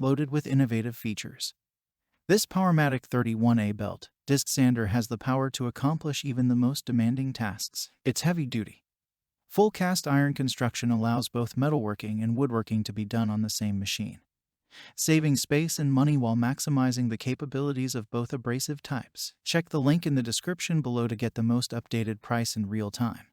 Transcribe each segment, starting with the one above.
loaded with innovative features. This Powermatic 31A belt disc sander has the power to accomplish even the most demanding tasks. It's heavy-duty. Full cast iron construction allows both metalworking and woodworking to be done on the same machine, saving space and money while maximizing the capabilities of both abrasive types. Check the link in the description below to get the most updated price in real time.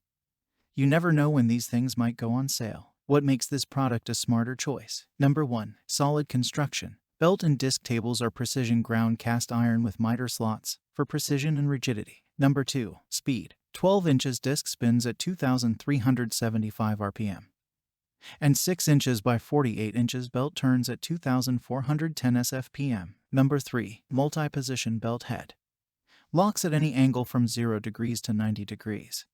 You never know when these things might go on sale. What makes this product a smarter choice? Number 1. Solid construction. Belt and disc tables are precision ground cast iron with mitre slots for precision and rigidity. Number 2. Speed. 12 inches disc spins at 2,375 RPM. And 6 inches by 48 inches belt turns at 2,410 SFPM. Number 3. Multi-position belt head. Locks at any angle from 0 degrees to 90 degrees.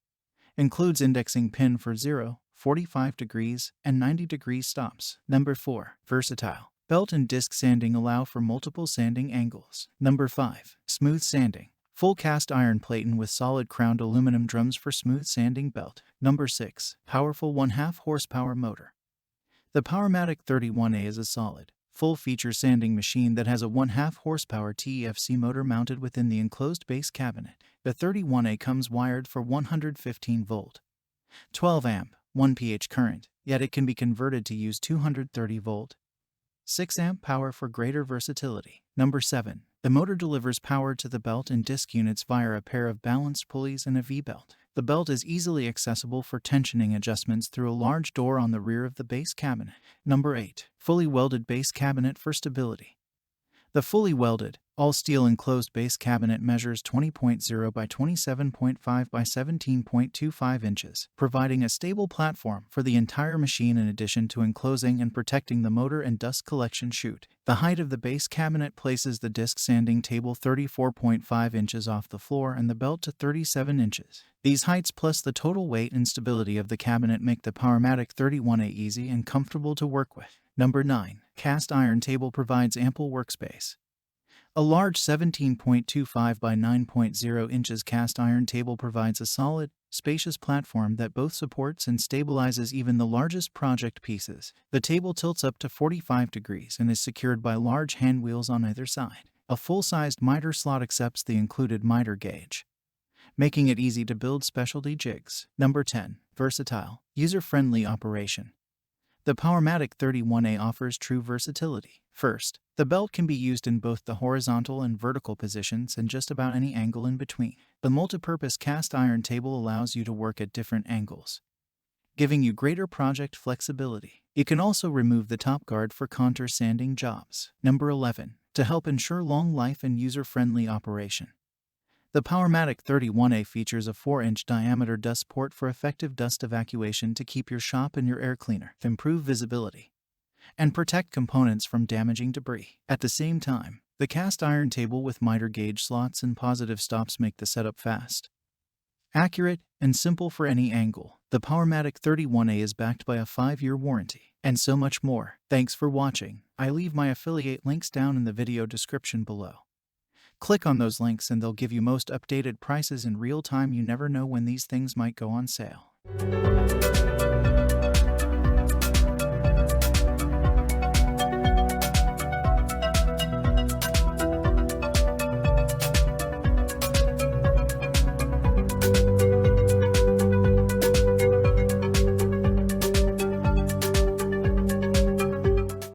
Includes indexing pin for 0, 45 degrees, and 90 degree stops. Number 4. Versatile. Belt and disc sanding allow for multiple sanding angles. Number 5. Smooth sanding. Full cast iron platen with solid crowned aluminum drums for smooth sanding belt. Number 6. Powerful 1/2 horsepower motor. The Powermatic 31A is a solid, full-feature sanding machine that has a 1/2 horsepower TEFC motor mounted within the enclosed base cabinet. The 31A comes wired for 115 volt, 12 amp, 1 pH current, yet it can be converted to use 230 volt, 6 amp power for greater versatility. Number 7. The motor delivers power to the belt and disc units via a pair of balanced pulleys and a V-belt. The belt is easily accessible for tensioning adjustments through a large door on the rear of the base cabinet. Number 8. Fully welded base cabinet for stability. The fully welded, all-steel enclosed base cabinet measures 20.0 by 27.5 by 17.25 inches, providing a stable platform for the entire machine in addition to enclosing and protecting the motor and dust collection chute. The height of the base cabinet places the disc sanding table 34.5 inches off the floor and the belt to 37 inches. These heights plus the total weight and stability of the cabinet make the Powermatic 31A easy and comfortable to work with. Number 9. Cast iron table provides ample workspace. A large 17.25 by 9.0 inches cast iron table provides a solid, spacious platform that both supports and stabilizes even the largest project pieces. The table tilts up to 45 degrees and is secured by large hand wheels on either side. A full-sized mitre slot accepts the included mitre gauge, making it easy to build specialty jigs. Number 10. Versatile, user-friendly operation. The Powermatic 31A offers true versatility. First, the belt can be used in both the horizontal and vertical positions and just about any angle in between. The multipurpose cast iron table allows you to work at different angles, giving you greater project flexibility. You can also remove the top guard for contour sanding jobs. Number 11. To help ensure long life and user-friendly operation. The Powermatic 31A features a 4-inch diameter dust port for effective dust evacuation to keep your shop and your air cleaner, improve visibility, and protect components from damaging debris. At the same time, the cast iron table with mitre gauge slots and positive stops make the setup fast, accurate, and simple for any angle. The Powermatic 31A is backed by a 5-year warranty, and so much more. Thanks for watching. I leave my affiliate links down in the video description below. Click on those links and they'll give you most updated prices in real time. You never know when these things might go on sale.